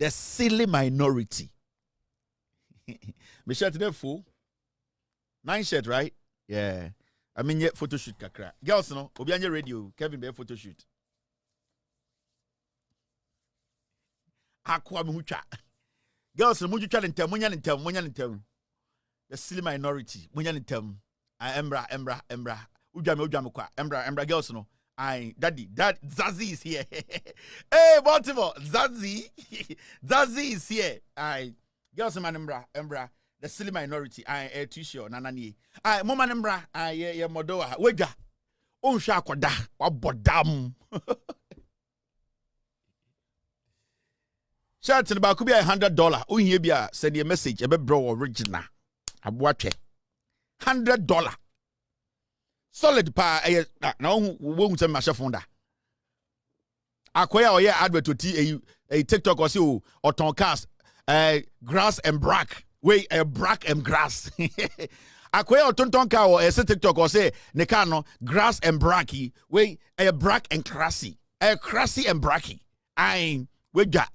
silly minority. Me shirt today full. 9 shirt, right? Yeah. I mean, yeah, photo shoot kakra. Girls, no, obi anye radio. Kevin be photo shoot. Akwa me hucha. Girls, no muju challenge tem, munya ntem. The silly minority, munya ntem. Embra. Ujame kwa. Embra girls, no. Daddy, Zazie is here. Hey, Baltimore, Zazie is here. Girls, man, Embra. The silly minority, t-shirt, nanani. Mama Nembra, yeah, Modoa, Wega. Unsha koda, wabodam. Shout to the back, could be $100. Unyebia send you a message, a bro original. I watch it. $100. Solid pa, now won't send my chef on that. Acquire or yeah, advert to a TikTok or so, or Toncast, grass and brack. Wait, a brack and grass. Akwe or tontonka or a TikTok or say nekano grass and bracky. Wait, a brack and crassy. A crassy and bracky. We got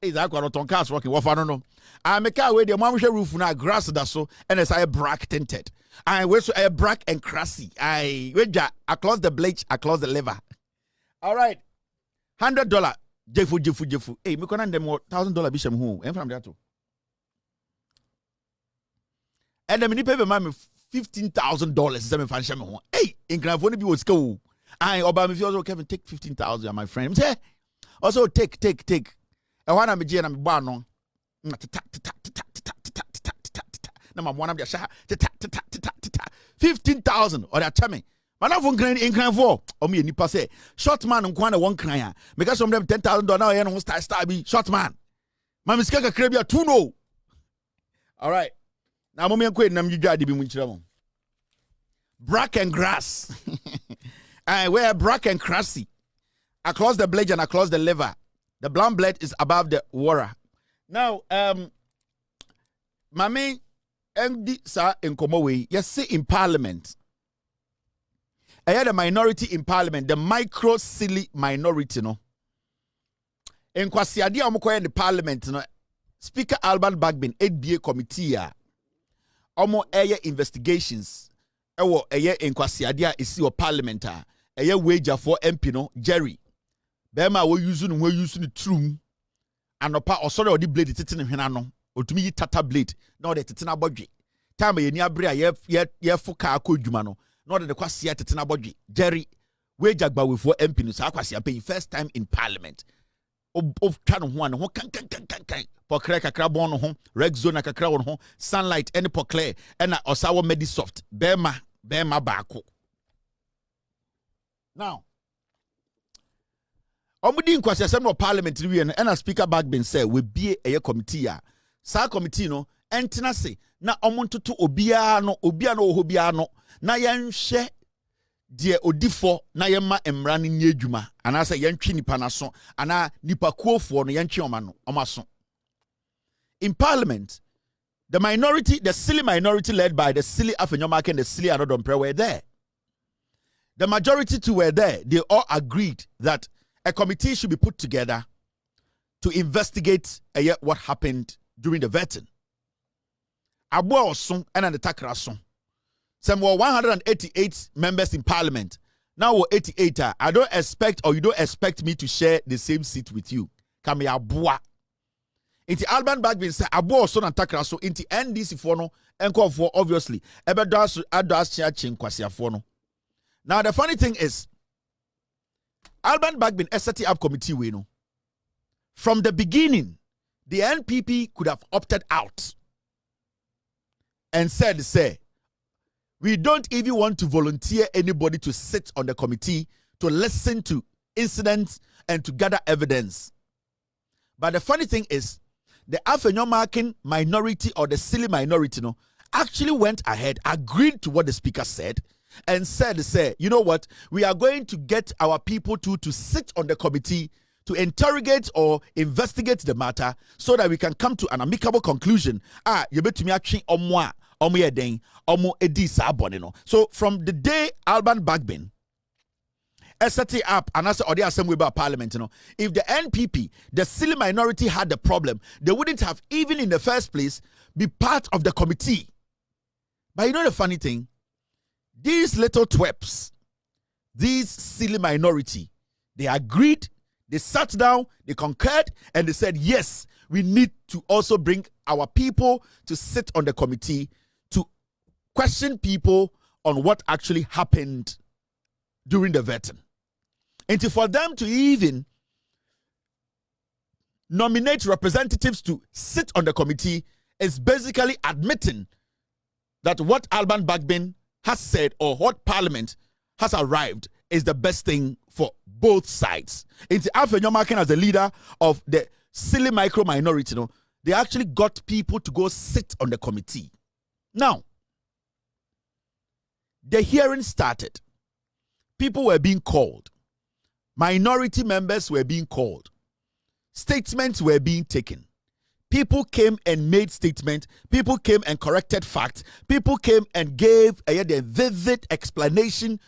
is aqua tonkas working. What I don't know. I make a way the mamusha roof now grass that so and as I brack tinted. I wish a brack and crassy. We got across the blade, across the lever. All right. $100. Jefu. Hey, me can them $1,000 bisham who and from that too. And the mini paper man $15,000 seven fan home. Hey, in California be was school. Obama if you also Kevin take 15,000, my friend. Say also take. And one I'm a I'm barn. Number one of the shah 15,000 or that time. Man of one grand in Cran for or me nipa say short man on one one cry. Because from them $10,000 now and start be short man. Mammy Skaka Crabia 2 no. All right. Now, mommy, I'm quitting. I'm you got to be with brack and grass. I wear brack and crassy across the blade and across the lever. The brown blade is above the water. Now, Mammy, MD sir in Komowe, yes, see in Parliament. I had a minority in Parliament, the micro silly minority, no. In Kwasiadi, I'm in the Parliament, no. Speaker Alban Bagbin, 8BA committee. Omo eye investigations ewo eye enkwasiade isi o parliament eye wager for MP no Jerry bema we use no trum anopa osore odi blade tete hwena no otumi yi tata blade na ode tete na bodwe time ye ni abre a ye fuka akodwuma no na ode de kwasia tete na bodwe Jerry wager gba we for MP no sa kwasia pay first time in parliament of twa no ho an ho kan pokre kakra bon no ho red zone kakra won ho sunlight any pokle and osawo medisoft bema baako now omudi nkwase asem no parliament ni we na speaker Bagbin say we bie eye committee sa committee no entena se na omontoto obia no oho bia no na yenhwe die odifo na yema emra ne nyedwuma ana se yentwe nipa na so ana nipa kuofo no yentwe omaso. In Parliament, the silly minority led by the silly Afenyomark and the silly Anodompre were there. The majority too were there. They all agreed that a committee should be put together to investigate what happened during the vetting. Abua Osun and the Takrason. Some were 188 members in Parliament. Now we're 88. I don't expect or you don't expect me to share the same seat with you. Kami Abua. Inti Alban Bagbin say Abua Osun and Takrason inti NDC for no enko for obviously. Ebe adas chin kwasia for no. Now the funny thing is Alban Bagbin set up committee we no. From the beginning, the NPP could have opted out and said, say, we don't even want to volunteer anybody to sit on the committee to listen to incidents and to gather evidence. But the funny thing is, the Afenyomark minority or the silly minority no, actually went ahead, agreed to what the speaker said, and said, say, you know what, we are going to get our people to sit on the committee to interrogate or investigate the matter so that we can come to an amicable conclusion. So from the day Alban Bagbin set it up and answer or the assembly about parliament. If the NPP, the silly minority, had the problem, they wouldn't have even in the first place be part of the committee. But you know the funny thing? These little twerps, these silly minority, they agreed, they sat down, they concurred, and they said, yes, we need to also bring our people to sit on the committee to question people on what actually happened during the vetting. And for them to even nominate representatives to sit on the committee is basically admitting that what Alban Bagbin has said or what Parliament has arrived is the best thing for both sides. It's after Unmasking as the leader of the silly micro minority, they actually got people to go sit on the committee. Now, the hearing started. People were being called. Minority members were being called. Statements were being taken. People came and made statements. People came and corrected facts. People came and gave a vivid explanation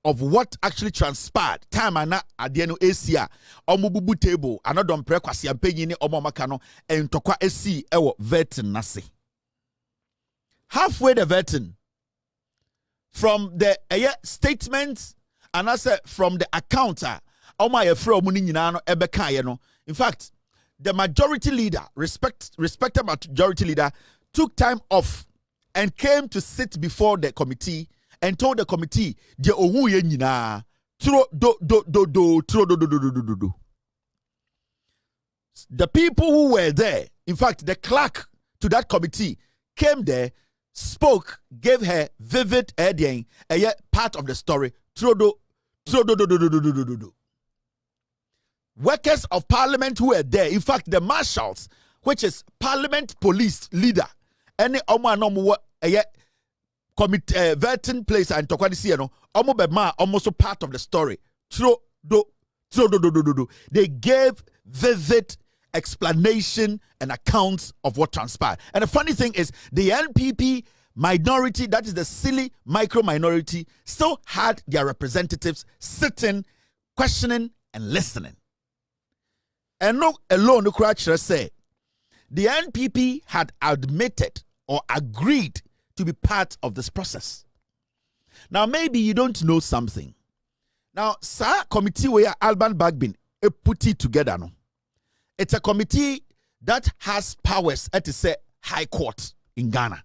of what actually transpired. Time and adieno Asia, omububu table, another prekwasi ampenyi ne omomakano, and tokwa esi ewo vetting nasi. Halfway the vetting, from the statements, and I said from the accounter, in fact, the majority leader, respected majority leader, took time off and came to sit before the committee and told the committee, the people who were there, in fact, the clerk to that committee came there, spoke, gave her vivid part of the story. Workers of parliament who were there, in fact, the marshals, which is parliament police leader, any committee vetting place and tokwadisi almost part of the story. They gave vivid explanation and accounts of what transpired. And the funny thing is, the NPP minority, that is the silly micro minority, still had their representatives sitting, questioning, and listening. And no alone, the crowd say the NPP had admitted or agreed to be part of this process. Now, maybe you don't know something. Now, sir, committee where Alban Bagbin put it together. No, it's a committee that has powers at the High Court in Ghana.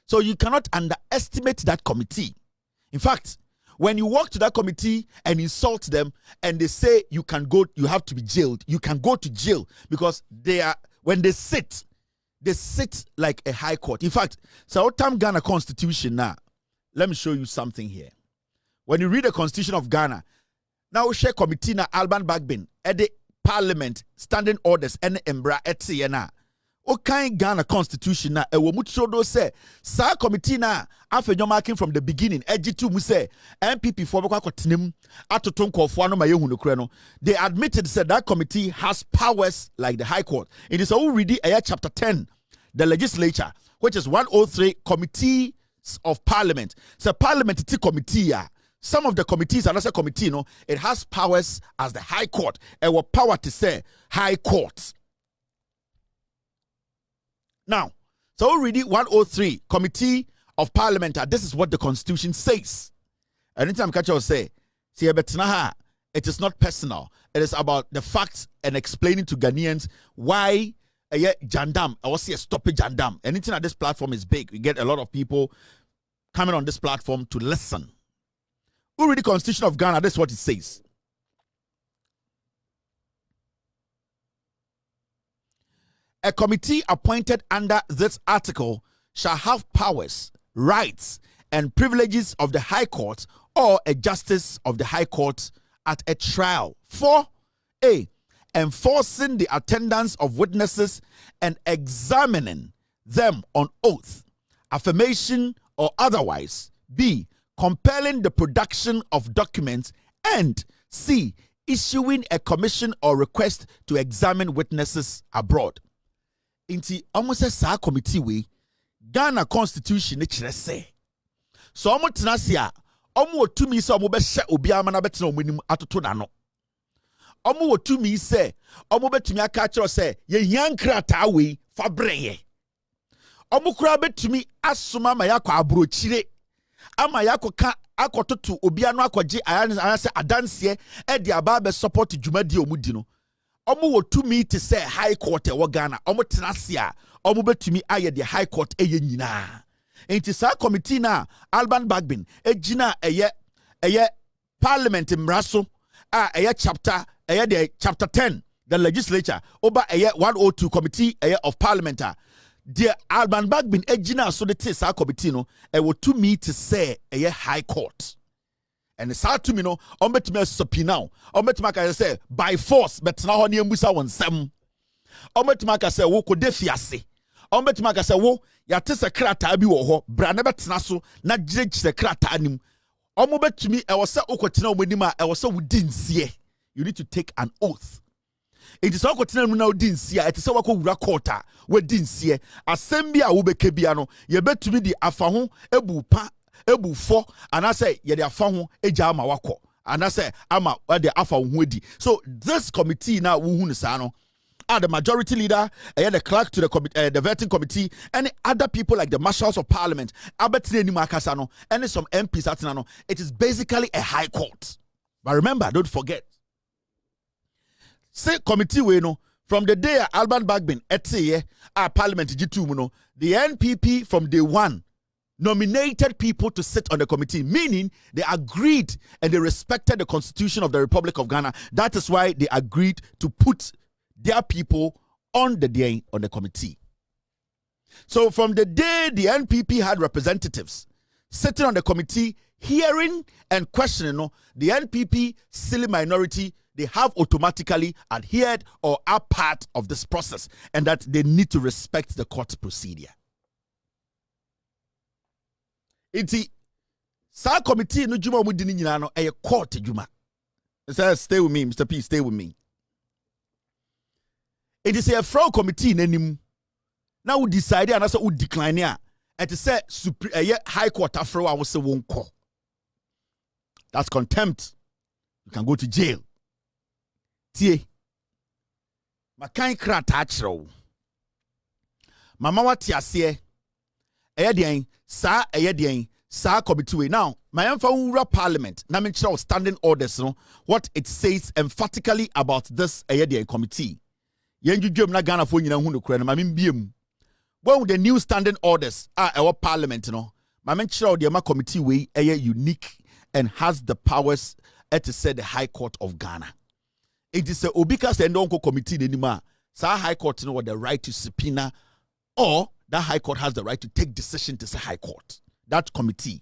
So you cannot underestimate that committee. In fact, when you walk to that committee and insult them and they say you can go, you have to be jailed, you can go to jail because when they sit like a high court. In fact, Southern Ghana Constitution now, let me show you something here. When you read the Constitution of Ghana, now we share committee na Alban Bagbin, at the Parliament, standing orders, and embra etiena. Okay, Ghana Constitution na ewo muchodo say sa committee na after Unmasking from the beginning ejitu mu say NPP for bekwa kotenem atoton kofo no ma yehu no kure no. They admitted said that committee has powers like the High Court. It is already chapter 10, the legislature, which is 103 committees of parliament. So parliamentary committee, some of the committees, another committee, it has powers as the High Court. It will power to say High Court. Now, so already 103 Committee of Parliament, this is what the Constitution says. Anytime catch will say, it is not personal. It is about the facts and explaining to Ghanaians why Jandam, I was here stop Jandam. Anything at this platform is big. We get a lot of people coming on this platform to listen. Already Constitution of Ghana, this is what it says. A committee appointed under this article shall have powers, rights, and privileges of the High Court or a justice of the High Court at a trial. 4A. Enforcing the attendance of witnesses and examining them on oath, affirmation, or otherwise. B. Compelling the production of documents. And C. Issuing a commission or request to examine witnesses abroad. Inti almost a committee we Ghana Constitution say. So almost tenasia omo tumi se omo be hye obi ama na betena omanim atoto na no omo tumi se omo betumi aka kire se ye hia nkrata we fa breye omo kura betumi asoma ma yakọ abrochire ama yakoka akototo obi anu akọje ayase adanse e de aba be support dwumadi omudi no omo tumi te se high court e wo Ghana omo tenase a omo betumi aye de high court eye nyina enti sa committee na Alban Bagbin ejina eye parliament mraso a eye chapter 10 the legislature over eye 102 committee eye of parliament the Alban Bagbin ejina so the sa committee no e wo to me to say eye high court and sa to me no ombetime subpoena ombetime ka say by force betena ho ne embusa wonsem ombetime ka say wo ko defiase ombetime ka say wo yate sekrata bi wo ho bra na betena so na gire sekrata anim omo betumi e wo se okotena omanim a e wo se wudi nsie you need to take an oath. It is all continue now dinsia. It is all wura quarter we dinsie. Assembly a wubeke biano. Ye betumi di afahu ebu pa ebu fo. And I say ye de afahu eja ama wako. And I say ama de afahu wedi. So this committee now wuhunu sano. The majority leader, the clerk to the vetting committee, and other people like the marshals of parliament, and some MPs. It is basically a high court. But remember, don't forget. Say committee we no from the day Alban Bagbin etse parliament G2 no the NPP from day one nominated people to sit on the committee, meaning they agreed and they respected the constitution of the Republic of Ghana. That is why they agreed to put their people on the committee. So from the day the NPP had representatives sitting on the committee, hearing and questioning the NPP silly minority, they have automatically adhered or are part of this process, and that they need to respect the court procedure. Iti sa committee no juma mu dini nyina no a court juma. It says stay with me, Mr. P, stay with me. It is a fraud committee nanim. Now we decide and also we decline here. It is a high court afro I was say won't call. That's contempt. You can go to jail. Tie makan krata achiro mama wati ase eyedien sa committee we now my emfa parliament na me kire standing orders no what it says emphatically about this eyedien committee yenjudwem na Ghana fo nyina hu no kure no ma me biem when the new standing orders our parliament no ma me kire the ma committee we unique and has the powers to say the High Court of Ghana. It is a Obika Sendonko committee anymore. Sa High Court know the right to subpoena, or that High Court has the right to take decision to say High Court. That committee.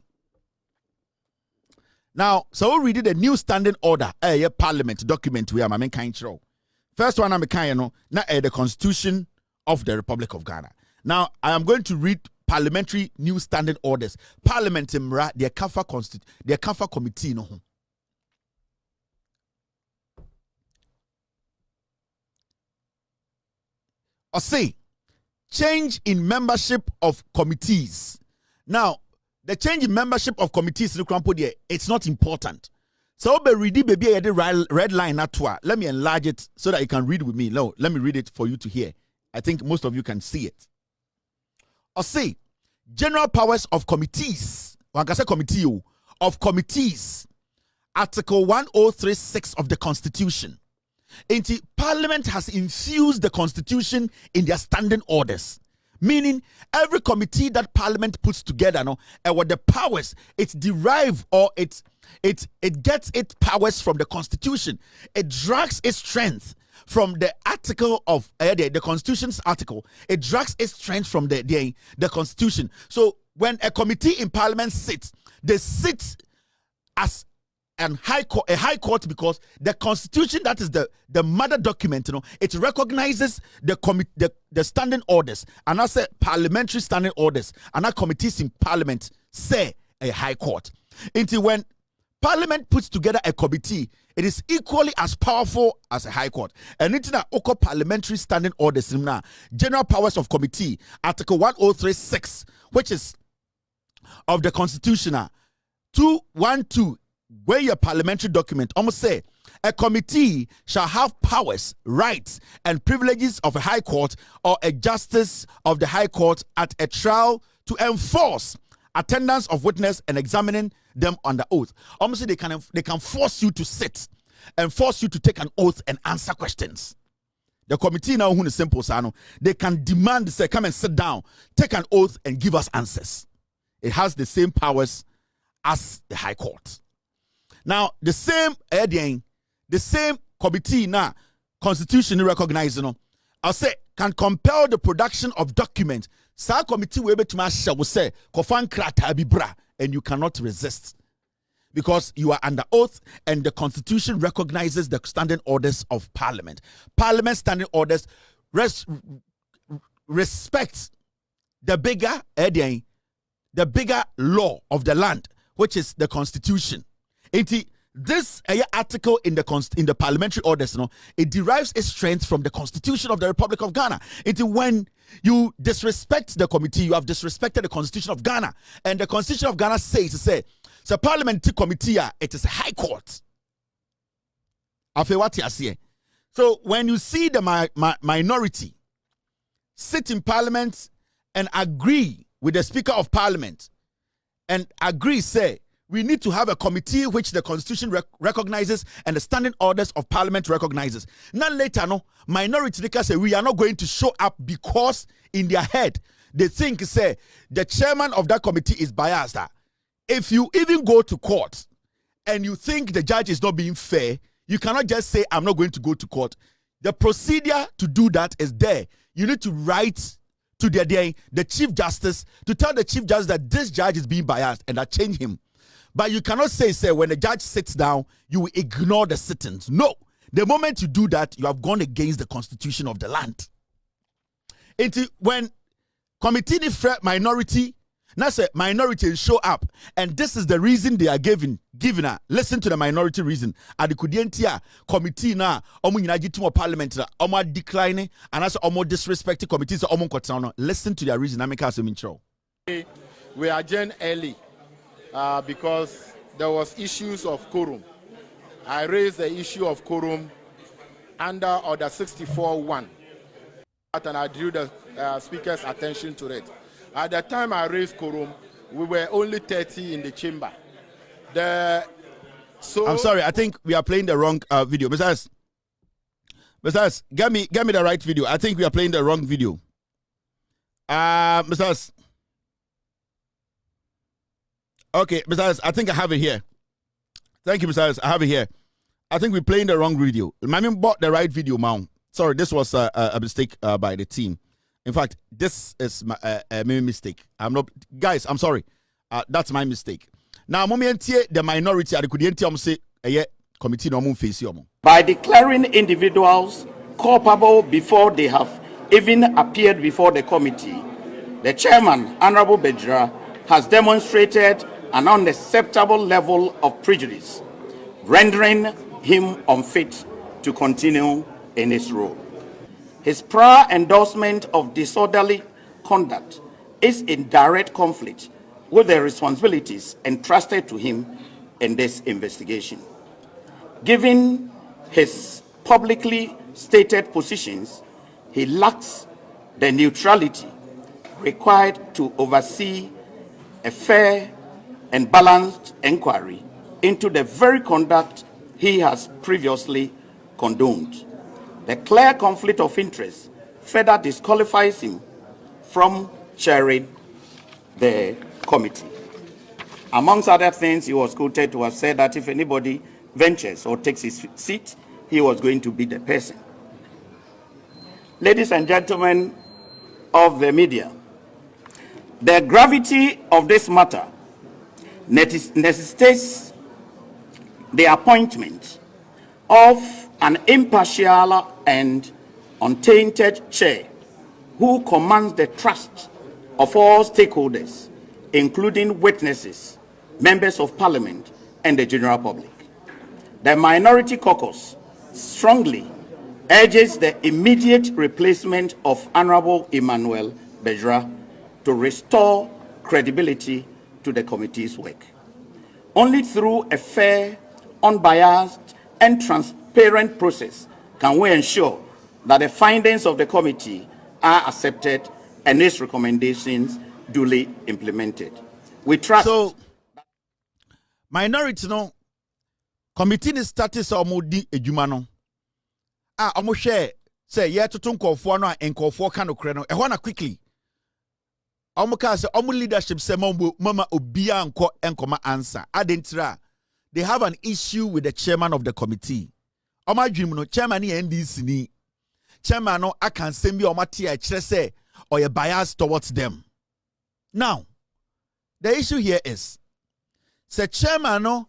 Now, so we read the new standing order, parliament document we are my main kind show. First one I'm kind na the Constitution of the Republic of Ghana. Now, I am going to read parliamentary new standing orders. Parliament imra the Kafa committee no. Or say, change in membership of committees. Now, the change in membership of committees, it's not important. So, baby, the red line at let me enlarge it so that you can read with me. No, let me read it for you to hear. I think most of you can see it. Or say, general powers of committees. One can say committee of committees. Article 1036 of the Constitution. Parliament has infused the Constitution in their standing orders, meaning every committee that Parliament puts together, and what the powers it's derived or it gets its powers from the Constitution. It drags its strength from the article of the Constitution's article. It drags its strength from the Constitution. So when a committee in Parliament sits, they sit as a high court because the Constitution, that is the mother document, it recognizes the standing orders, and I say parliamentary standing orders, and our committees in Parliament say a high court. Until when Parliament puts together a committee, it is equally as powerful as a high court. And it's now parliamentary standing orders, general powers of committee, Article 1036, which is of the Constitution. 212, where your parliamentary document almost say a committee shall have powers, rights, and privileges of a high court or a justice of the high court at a trial to enforce attendance of witness and examining them under oath. Almost they can force you to sit and force you to take an oath and answer questions. The committee now, who is simple, Sano, they can demand, say, come and sit down, take an oath, and give us answers. It has the same powers as the High Court. Now, the same committee now, constitution recognizing, I'll say, can compel the production of documents. Sa committee will be to my shall say, kofan krata bibra, and you cannot resist. Because you are under oath and the constitution recognizes the standing orders of parliament. Parliament standing orders respect the bigger law of the land, which is the constitution. This article in the parliamentary orders, it derives its strength from the constitution of the Republic of Ghana. When you disrespect the committee, you have disrespected the constitution of Ghana. And the constitution of Ghana says, it's a parliamentary committee, it is a high court. So when you see the minority sit in parliament and agree with the speaker of parliament and agree, say, we need to have a committee which the constitution recognizes and the standing orders of parliament recognizes. Now later, minority leaders say we are not going to show up because in their head, they think, say, the chairman of that committee is biased. If you even go to court and you think the judge is not being fair, you cannot just say, I'm not going to go to court. The procedure to do that is there. You need to write to the Chief Justice to tell the Chief Justice that this judge is being biased and that change him. But you cannot say, when the judge sits down, you will ignore the sittings. No. The moment you do that, you have gone against the constitution of the land. When committee minority, now say minority show up, and this is the reason they are given her. Listen to the minority reason. At the Kudientia committee na omu nyinajitimo parliament na omu declining and also omu disrespecting committees omu kotrano. Listen to their reason. We adjourned early because there was issues of quorum. I raised the issue of quorum under Order 64.1, and I drew the speaker's attention to it. At the time I raised quorum, we were only 30 in the chamber. I'm sorry, I think we are playing the wrong video. Besides, get me the right video. I think we are playing the wrong video. Besides, okay, besides, I think I have it here. Thank you, besides, I have it here. I think we're playing the wrong video. Mami bought the right video, mount. Sorry, this was a mistake by the team. In fact, this is my mistake. I'm not, guys. I'm sorry. That's my mistake. Now, the minority, committee no face by declaring individuals culpable before they have even appeared before the committee, the chairman, Honorable Bejra, has demonstrated an unacceptable level of prejudice, rendering him unfit to continue in his role. His prior endorsement of disorderly conduct is in direct conflict with the responsibilities entrusted to him in this investigation. Given his publicly stated positions, he lacks the neutrality required to oversee a fair and balanced inquiry into the very conduct he has previously condoned. The clear conflict of interest further disqualifies him from chairing the committee. Amongst other things, he was quoted to have said that if anybody ventures or takes his seat, he was going to be the person. Ladies and gentlemen of the media, the gravity of this matter necessitates the appointment of an impartial and untainted chair who commands the trust of all stakeholders, including witnesses, members of parliament, and the general public. The minority caucus strongly urges the immediate replacement of Honorable Emmanuel Bejra to restore credibility to the committee's work. Only through a fair, unbiased, and transparent process can we ensure that the findings of the committee are accepted and its recommendations duly implemented. We trust. So, minority no committee ni status omodi edwuma no. Omo share say ye toto nkofo no a nkofo ka no kre no. Ehona na quickly. Omo ka say omo leadership say mama obia nko enkoma answer. Adentira they have an issue with the chairman of the committee. Omo adwim no chairman ni NDC ni. Chairman no akan sembi omo tie a kire say or you bias towards them. Now, the issue here is, the chairman no,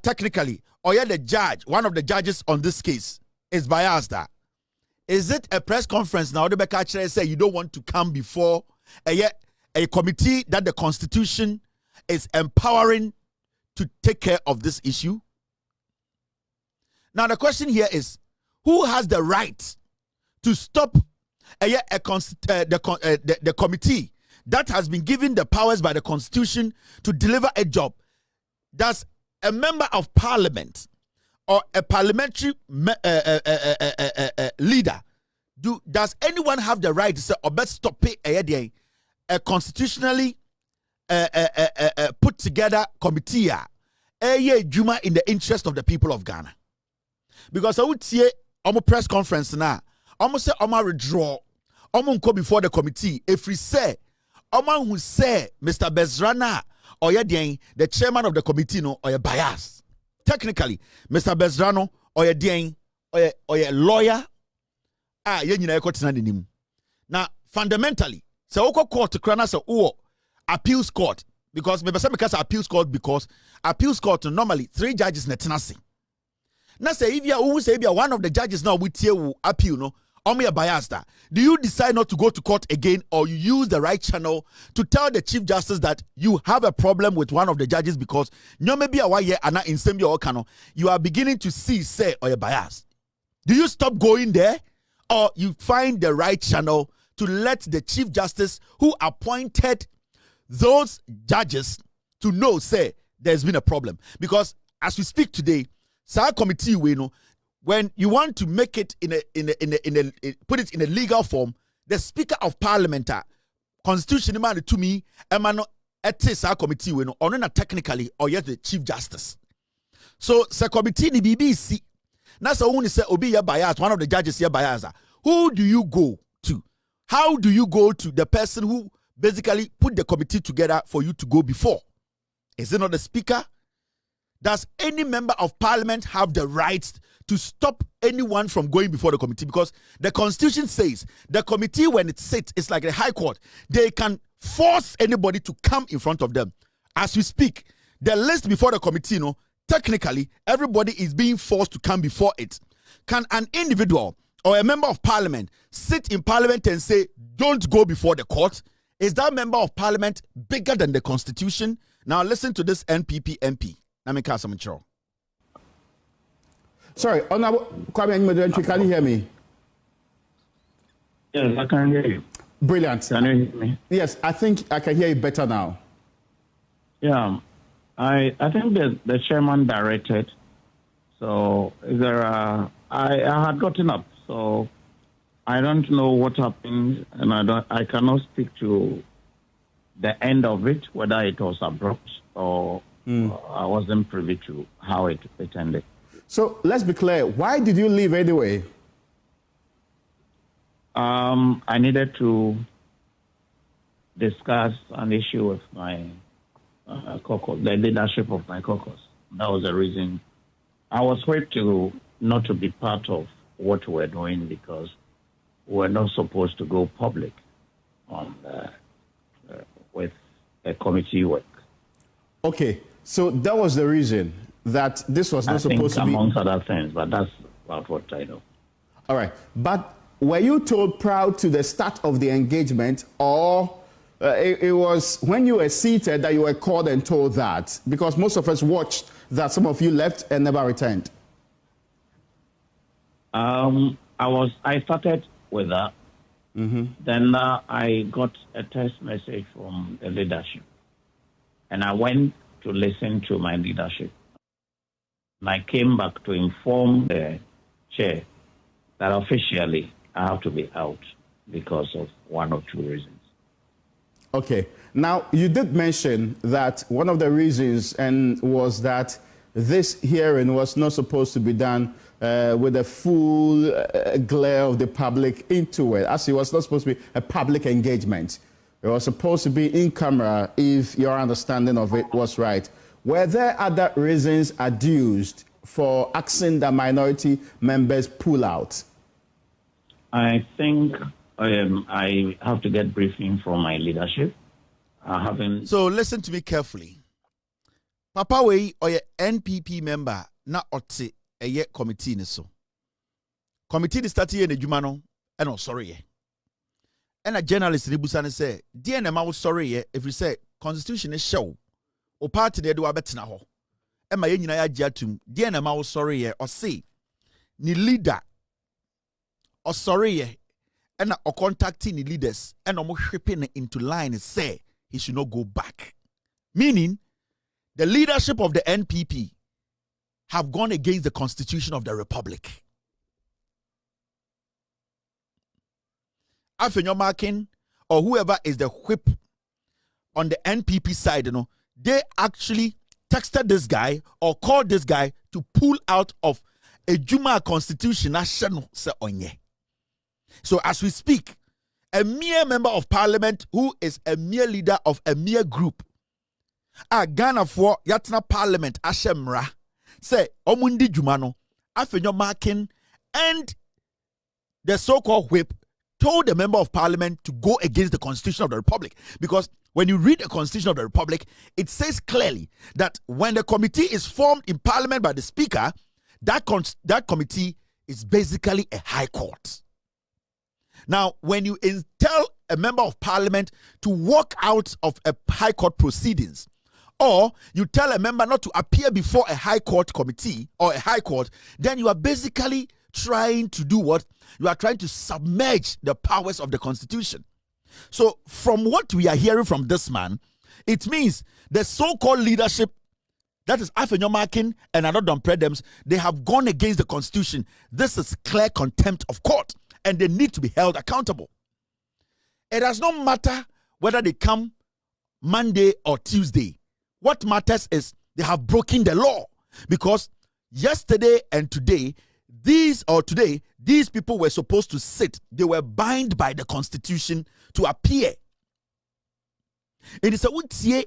technically, or the judge, one of the judges on this case, is biased. Is it a press conference now? The Becca say you don't want to come before a committee that the Constitution is empowering to take care of this issue? Now the question here is, who has the right to stop the committee that has been given the powers by the Constitution to deliver a job? Does a member of parliament or a parliamentary leader, does anyone have the right to say, or best stop a constitutionally put together committee Juma in the interest of the people of Ghana? Because I would say on a press conference now, almost say Oma withdraw. Oma go before the committee. If we say Oma who say Mr. Bezrana or the chairman of the committee no or bias. Technically, Mr. Bezrano or a lawyer now fundamentally so oko court krana say appeals court because maybe some because appeals court normally 3 judges na tenase. Now say if you say one of the judges now with you appeal no or biased. Do you decide not to go to court again, or you use the right channel to tell the Chief Justice that you have a problem with one of the judges because you are beginning to see say or bias? Do you stop going there, or you find the right channel to let the Chief Justice who appointed those judges to know say there's been a problem? Because as we speak today, Sir Committee we know, when you want to make it put it in a legal form, the Speaker of Parliament, Constitution man to me, emano etis our committee we no or not technically or yet the Chief Justice. So the committee ni BBC. Now so when you say obi ya bias, one of the judges here bias. Who do you go to? How do you go to the person who basically put the committee together for you to go before? Is it not the Speaker? Does any member of Parliament have the right to stop anyone from going before the committee? Because the Constitution says the committee, when it sits, it's like the High Court. They can force anybody to come in front of them. As we speak, the list before the committee, technically, everybody is being forced to come before it. Can an individual or a member of Parliament sit in Parliament and say, don't go before the court? Is that member of Parliament bigger than the Constitution? Now listen to this NPP MP. Sorry, Honorable Kwame, can you hear me? Yes, I can hear you. Brilliant. Can you hear me? Yes, I think I can hear you better now. Yeah, I think the chairman directed. So I had gotten up, so I don't know what happened, and I cannot speak to the end of it, whether it was abrupt or I wasn't privy to how it ended. So let's be clear. Why did you leave anyway? I needed to discuss an issue with my caucus, the leadership of my caucus. That was the reason. I was quick not to be part of what we're doing because we're not supposed to go public on with a committee work. Okay, so that was the reason that this was not supposed to be. Amongst other things, but that's about what I know. All right, but were you told prior to the start of the engagement, or it was when you were seated that you were called and told that? Because most of us watched that some of you left and never returned. I started with that. Then I got a text message from the leadership, and I went to listen to my leadership. And I came back to inform the chair that officially I have to be out because of one or two reasons. Okay. Now, you did mention that one of the reasons was that this hearing was not supposed to be done with a full glare of the public into it, as it was not supposed to be a public engagement. It was supposed to be in camera, if your understanding of it was right. Were there other reasons adduced for asking the minority members pull out? I think I have to get briefing from my leadership. I haven't. So listen to me carefully. Papa Wei or your NPP member na ote a ye committee ni so. Committee ni start here in Jumano and oh sorry ye. And a journalist in Busani say, dear na sorry ye if we say constitution is show or party de do a betina ho. And my yina jatum, dear na sorry ye or say ni leader or sorry ye and or contacting the leaders and almost shipping into line say he should not go back. Meaning the leadership of the NPP have gone against the Constitution of the Republic. Unmasking or whoever is the whip on the NPP side, you know, they actually texted this guy or called this guy to pull out of a Juma Constitution. So as we speak, a mere member of parliament who is a mere leader of a mere group, a Ghana for Yatna Parliament Ashemra say Omundi Jumano, Unmasking, and the so-called whip told the member of parliament to go against the Constitution of the Republic. Because when you read the Constitution of the Republic, it says clearly that when the committee is formed in parliament by the speaker, that committee is basically a high court. Now, when you tell a member of parliament to walk out of a high court proceedings, or you tell a member not to appear before a high court committee or a high court, then you are basically trying to do what? You are trying to submerge the powers of the Constitution. So from what we are hearing from this man, it means the so-called leadership, that is Unmasking and another Predems, they have gone against the Constitution. This is clear contempt of court, and they need to be held accountable. It does not matter whether they come Monday or Tuesday. What matters is they have broken the law, because yesterday and today, these people were supposed to sit. They were bound by the Constitution to appear. It is a utie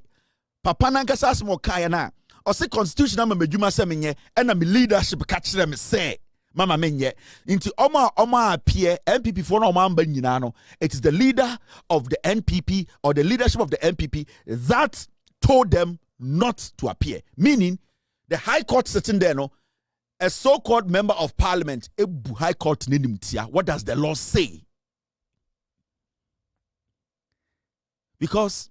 papa nankasa asmo kaya na o se Constitution na medjuma se menye and na me leadership catch them say mama menye into oma appear NPP for no mamba nyina no. It is the leader of the NPP or the leadership of the NPP that told them not to appear, meaning the high court sitting there, no, a so-called member of parliament, high court, what does the law say? Because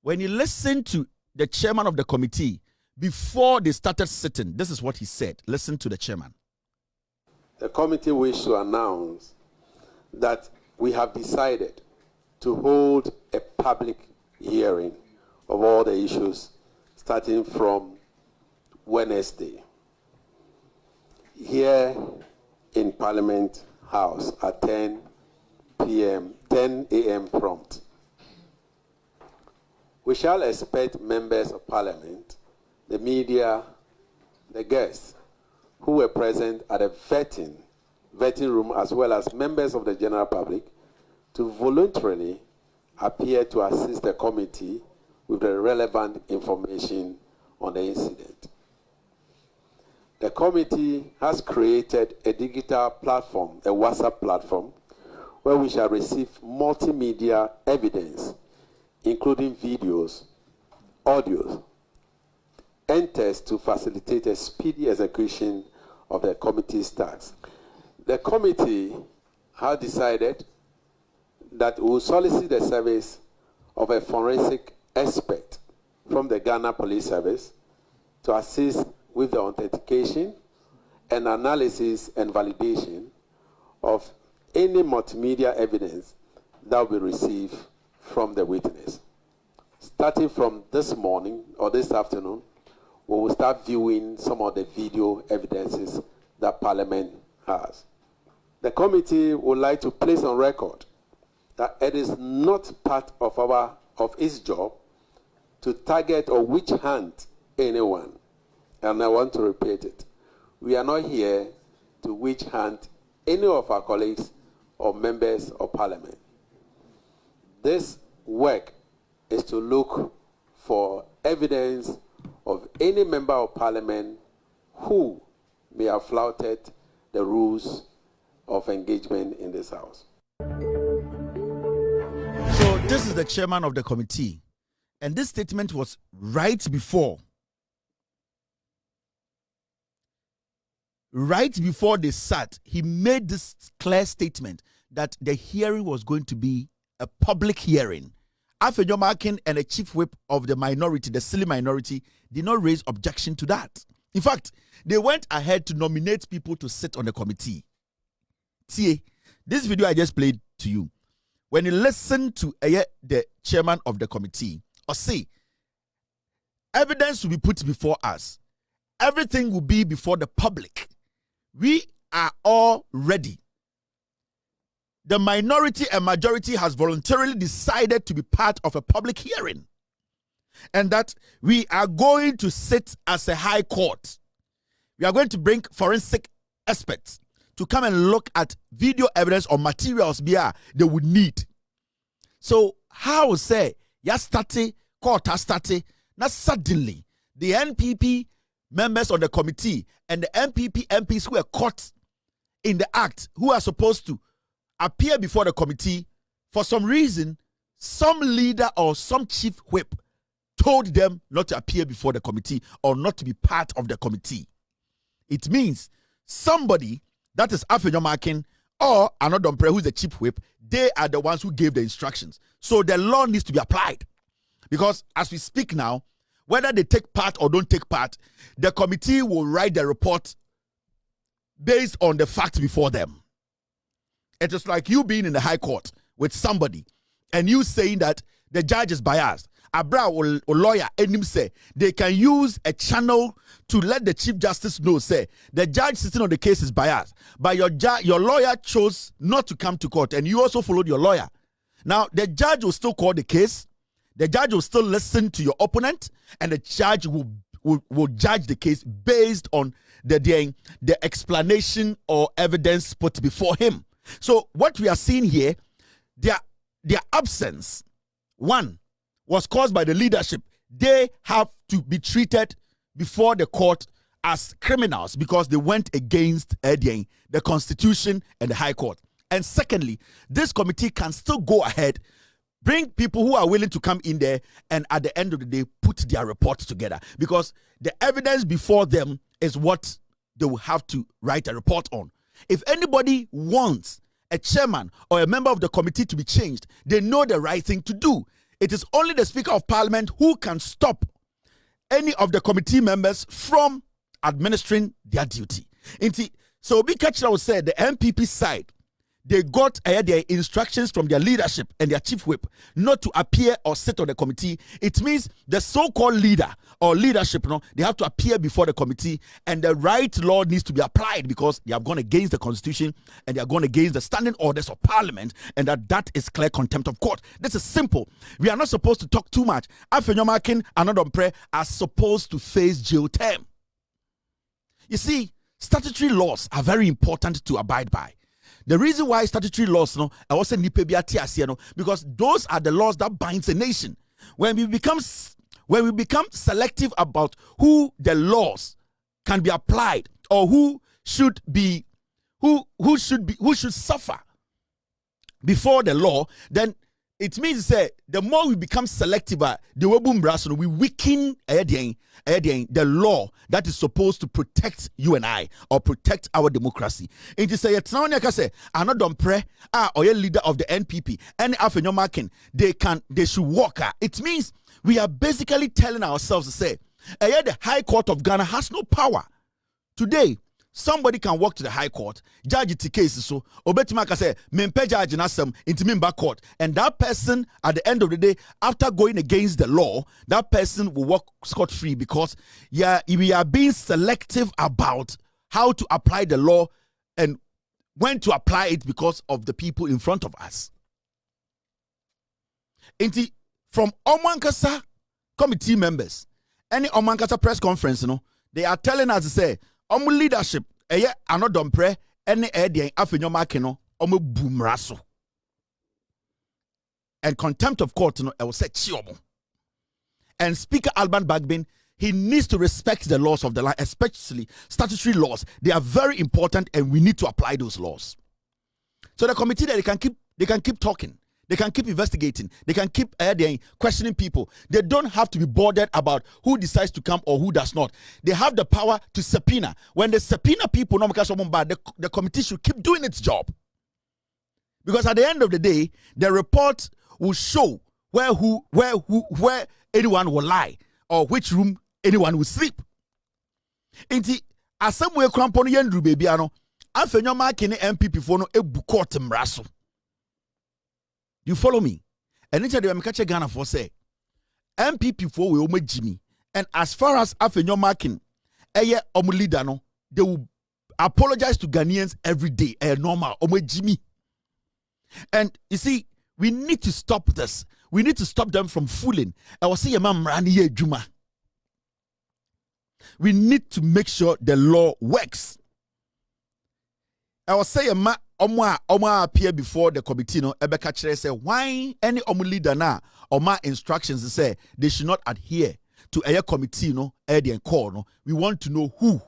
when you listen to the chairman of the committee before they started sitting, this is what he said. Listen to the chairman. The committee wishes to announce that we have decided to hold a public hearing of all the issues starting from Wednesday here in Parliament House at 10 a.m. prompt. We shall expect members of Parliament, the media, the guests who were present at a vetting room, as well as members of the general public, to voluntarily appear to assist the committee with the relevant information on the incident. The committee has created a digital platform, a WhatsApp platform, where we shall receive multimedia evidence, including videos, audios, and text to facilitate a speedy execution of the committee's tasks. The committee has decided that it will solicit the service of a forensic expert from the Ghana Police Service to assist with the authentication and analysis and validation of any multimedia evidence that will be received from the witness. starting from this morning or this afternoon, we will start viewing some of the video evidences that Parliament has. The committee would like to place on record that it is not part of its job to target or witch hunt anyone. And I want to repeat it. We are not here to witch hunt any of our colleagues or members of Parliament. This work is to look for evidence of any member of Parliament who may have flouted the rules of engagement in this House. So this is the chairman of the committee, and this statement was right before they sat. He made this clear statement that the hearing was going to be a public hearing. Unmasking and the chief whip of the minority, the silly minority, did not raise objection to that. In fact, they went ahead to nominate people to sit on the committee. See, this video I just played to you. When you listen to the chairman of the committee, or say, evidence will be put before us. Everything will be before the public. We are all ready. The minority and majority has voluntarily decided to be part of a public hearing. And that we are going to sit as a high court. We are going to bring forensic experts to come and look at video evidence or materials they would need. So how say court has started, not suddenly the NPP members of the committee and the NPP MPs who are caught in the act, who are supposed to appear before the committee, for some reason, some leader or some chief whip told them not to appear before the committee or not to be part of the committee. It means somebody, that is Unmasking or another who is the chief whip, they are the ones who gave the instructions. So the law needs to be applied. Because as we speak now, whether they take part or don't take part, the committee will write the report based on the facts before them. It is like you being in the high court with somebody and you saying that the judge is biased. Abra or lawyer and him say they can use a channel to let the Chief Justice know, say the judge sitting on the case is biased, but your lawyer chose not to come to court and you also followed your lawyer. Now the judge will still call the case, the judge will still listen to your opponent, and the judge will judge the case based on the explanation or evidence put before him. So what we are seeing here, their absence, one, was caused by the leadership. They have to be treated before the court as criminals because they went against the Constitution and the High Court. And secondly, this committee can still go ahead, bring people who are willing to come in there, and at the end of the day, put their reports together. Because the evidence before them is what they will have to write a report on. If anybody wants a chairman or a member of the committee to be changed, they know the right thing to do. It is only the Speaker of Parliament who can stop any of the committee members from administering their duty. So Obi Kachira would say the MPP side, they got their instructions from their leadership and their chief whip not to appear or sit on the committee. It means the so-called leader or leadership, they have to appear before the committee, and the right law needs to be applied because they have gone against the Constitution and they are going against the standing orders of Parliament, and that is clear contempt of court. This is simple. We are not supposed to talk too much. Unmasking and Unmasking are supposed to face jail term. You see, statutory laws are very important to abide by. The reason why statutory laws, I was saying because those are the laws that binds a nation. When we become selective about who the laws can be applied or who should suffer before the law, then it means that the more we become selective, we weaken the law that is supposed to protect you and I or protect our democracy. It is another pray or a leader of the NPP and Unmasking, they should walk. It means we are basically telling ourselves to say, the High Court of Ghana has no power. Today, somebody can walk to the High Court, judge the case so, obetimaka say, mempe judge nasem into member court, and that person at the end of the day, after going against the law, that person will walk scot-free because we are being selective about how to apply the law and when to apply it because of the people in front of us. From Omankasa committee members, any Omankasa press conference, they are telling us to say, leadership, anodompre, any edian afenyomakino, boomraso. And contempt of court, I will say chiomo. And Speaker Alban Bagbin, he needs to respect the laws of the land, especially statutory laws. They are very important, and we need to apply those laws. So the committee that they can keep talking, they can keep investigating, they can keep questioning people. They don't have to be bothered about who decides to come or who does not. They have the power to subpoena. When they subpoena people, the committee should keep doing its job. Because at the end of the day, the report will show where anyone will lie or which room anyone will sleep. Inti asemwe krampo no yandru bebia no afenyo marking MPP for no ebu court mraso. You follow me? And it's the catch Ghana for say MPP for we omajimi, and as far as afenyo marking leader no, they will apologize to Ghanaians every day. Normal omajimi. And you see, we need to stop this. We need to stop them from fooling. I was saying, Juma. We need to make sure the law works. I was saying, Oma appear before the committee. No, Ebeka Chere say, why any leader na Oma instructions say they should not adhere to a committee. No, and call. No, we want to know who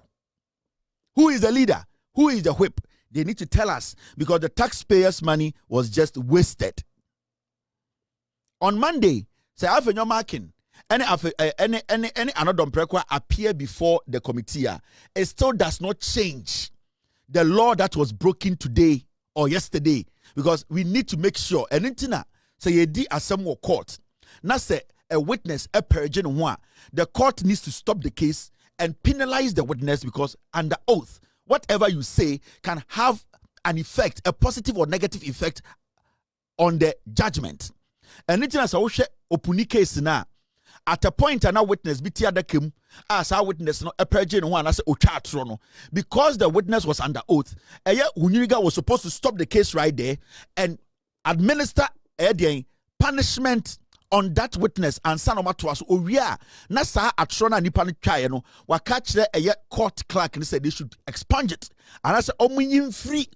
is the leader, who is the whip. They need to tell us because the taxpayers' money was just wasted. On Monday, say afenyo marking any another prequa appear before the committee. It still does not change the law that was broken today or yesterday, because we need to make sure anything say ye di assemble court. Now say a witness a perjin one. The court needs to stop the case and penalize the witness because under oath, whatever you say can have an effect, a positive or negative effect on the judgment. And it's as a opuni case na at a point and a witness be tiadakim as our witness no a perjin one as a no, because the witness was under oath. Uniga was supposed to stop the case right there and administer a punishment on that witness and sanoma to us. Oh yeah, na sa atrona nipa no twae no wa catch a court clerk and said they should expunge it. And I said omunyim free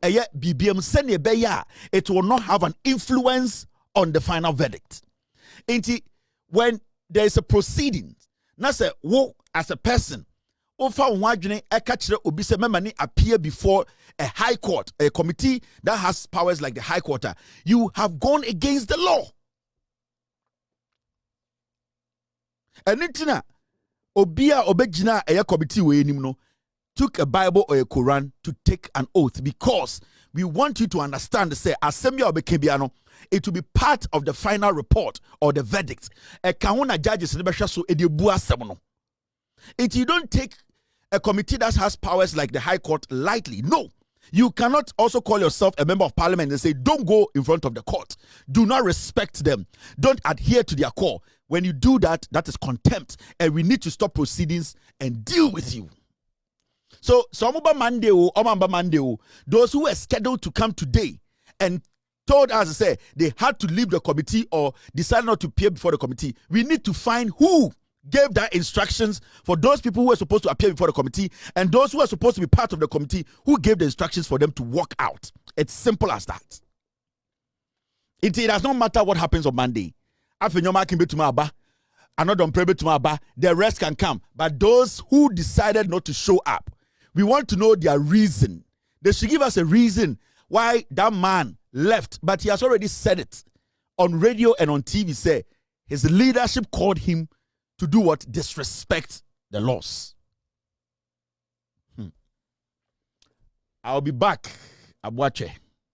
BBM send beya, it will not have an influence on the final verdict. When there is a proceeding, na say wo as a person, ofa wadwene ekachire obi se memani appear before a high court, a committee that has powers like the high court, you have gone against the law. And itina obia obejina a committee we no took a Bible or a Quran to take an oath because we want you to understand, say, assembly or bekebiano, it will be part of the final report or the verdict. A kauna judges so if you don't take a committee that has powers like the High Court lightly, no. You cannot also call yourself a member of parliament and say, don't go in front of the court. Do not respect them. Don't adhere to their call. When you do that, that is contempt. And we need to stop proceedings and deal with you. So, those who were scheduled to come today and told us to say they had to leave the committee or decided not to appear before the committee, we need to find who gave that instructions for those people who were supposed to appear before the committee and those who are supposed to be part of the committee who gave the instructions for them to walk out. It's simple as that. It does not matter what happens on Monday. The rest can come. But those who decided not to show up, we want to know their reason. They should give us a reason why that man left. But he has already said it on radio and on TV. Say his leadership called him to do what? Disrespect the laws. I'll be back. Abwache.